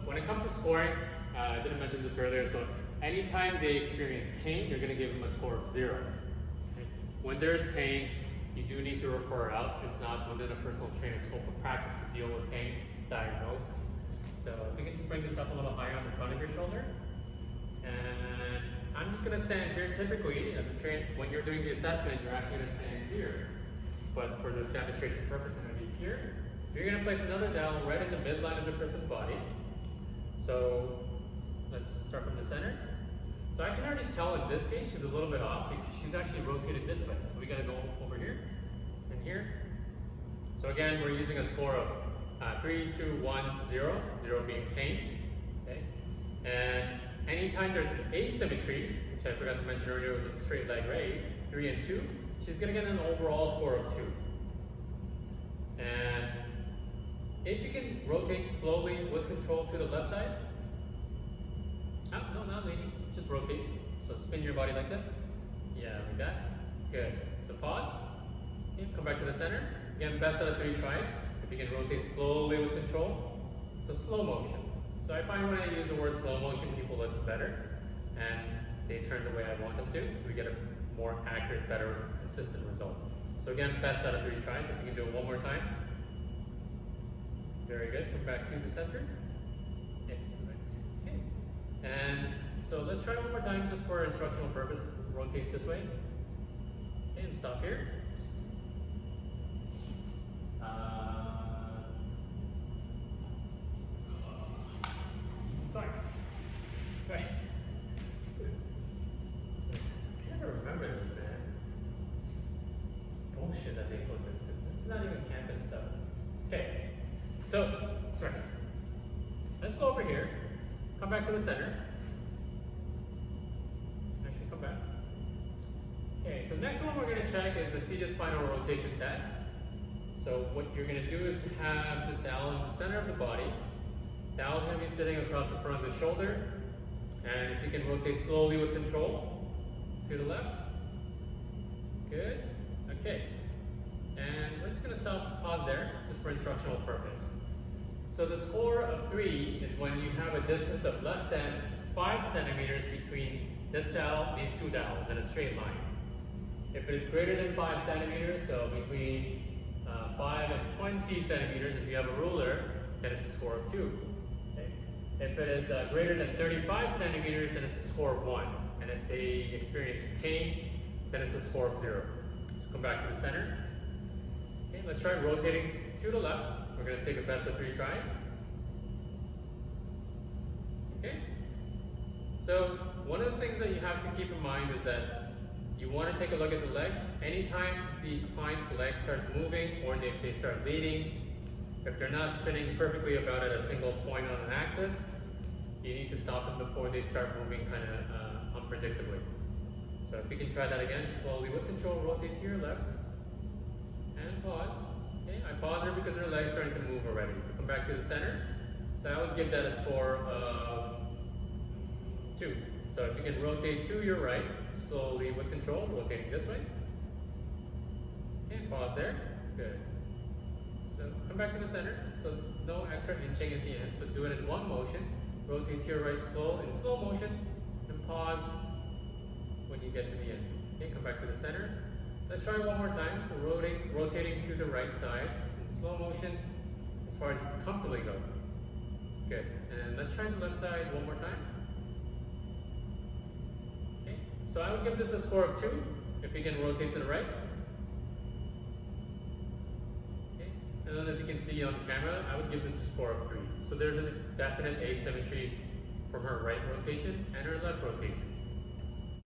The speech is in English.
when it comes to scoring, I didn't mention this earlier, so anytime they experience pain, you're going to give them a score of 0. Okay? When there's pain, you do need to refer out. It's not within a personal trainer's scope of practice to deal with pain, diagnose. So if you can just bring this up a little higher on the front of your shoulder. And I'm just going to stand here. Typically, as a trainer, when you're doing the assessment, you're actually going to stand here. But for the demonstration purpose, I'm going to be here. You're going to place another dowel right in the midline of the person's body. So let's start from the center. So I can already tell in this case she's a little bit off because she's actually rotated this way. So we got to go over here and here. So again, we're using a score of 3, 2, 1, 0. 0 being pain. Okay. And anytime there's an asymmetry, which I forgot to mention earlier with the straight leg raise, 3 and 2, she's going to get an overall score of 2. And if you can rotate slowly with control to the left side. Oh, no, not leaning, just rotate. So spin your body like this. Yeah, like that. Good. So pause. Okay, come back to the center. Again, best out of 3 tries. If you can rotate slowly with control. So slow motion. So I find when I use the word slow motion, people listen better. And they turn the way I want them to. So we get a more accurate, better, consistent result. So again, best out of 3 tries. If you can do it one more time. Very good. Come back to the center. Excellent. Okay. And so let's try one more time just for instructional purpose. Rotate this way. Okay, and stop here. Sorry. I can't remember this, man. Bullshit that they put this, because this is not even campus stuff. Okay. So, sorry. Let's go over here. Come back to the center. Actually, come back. Okay, so next one we're going to check is the seated spinal rotation test. So what you're going to do is to have this dowel in the center of the body. Dowel's going to be sitting across the front of the shoulder. And if you can rotate slowly with control to the left. Good. Okay. And we're just going to pause there, just for instructional purpose. So the score of 3 is when you have a distance of less than 5 centimeters between this dowel, these 2 dowels, in a straight line. If it is greater than 5 centimeters, so between 5 and 20 centimeters, if you have a ruler, then it's a score of 2. Okay? If it is greater than 35 centimeters, then it's a score of 1. And if they experience pain, then it's a score of 0. So come back to the center. Okay, let's try rotating to the left. We're going to take a best of 3 tries. Okay. So one of the things that you have to keep in mind is that you want to take a look at the legs. Anytime the client's legs start moving or they start leading, if they're not spinning perfectly about at a single point on an axis, you need to stop them before they start moving kind of unpredictably. So if you can try that again, slowly with control, rotate to your left and pause. Okay, I pause her because her legs are starting to move already. So come back to the center. So I would give that a score of 2. So if you can rotate to your right, slowly with control, rotating this way. Okay, pause there. Good. So come back to the center. So no extra inching at the end. So do it in one motion. Rotate to your right in slow motion, and pause when you get to the end. Okay, come back to the center. Let's try one more time. So rotating to the right side in slow motion as far as you can comfortably go. Good. And let's try the left side one more time. Okay. So I would give this a score of 2 if you can rotate to the right. Okay. And then if you can see on camera, I would give this a score of 3. So there's a definite asymmetry from her right rotation and her left rotation.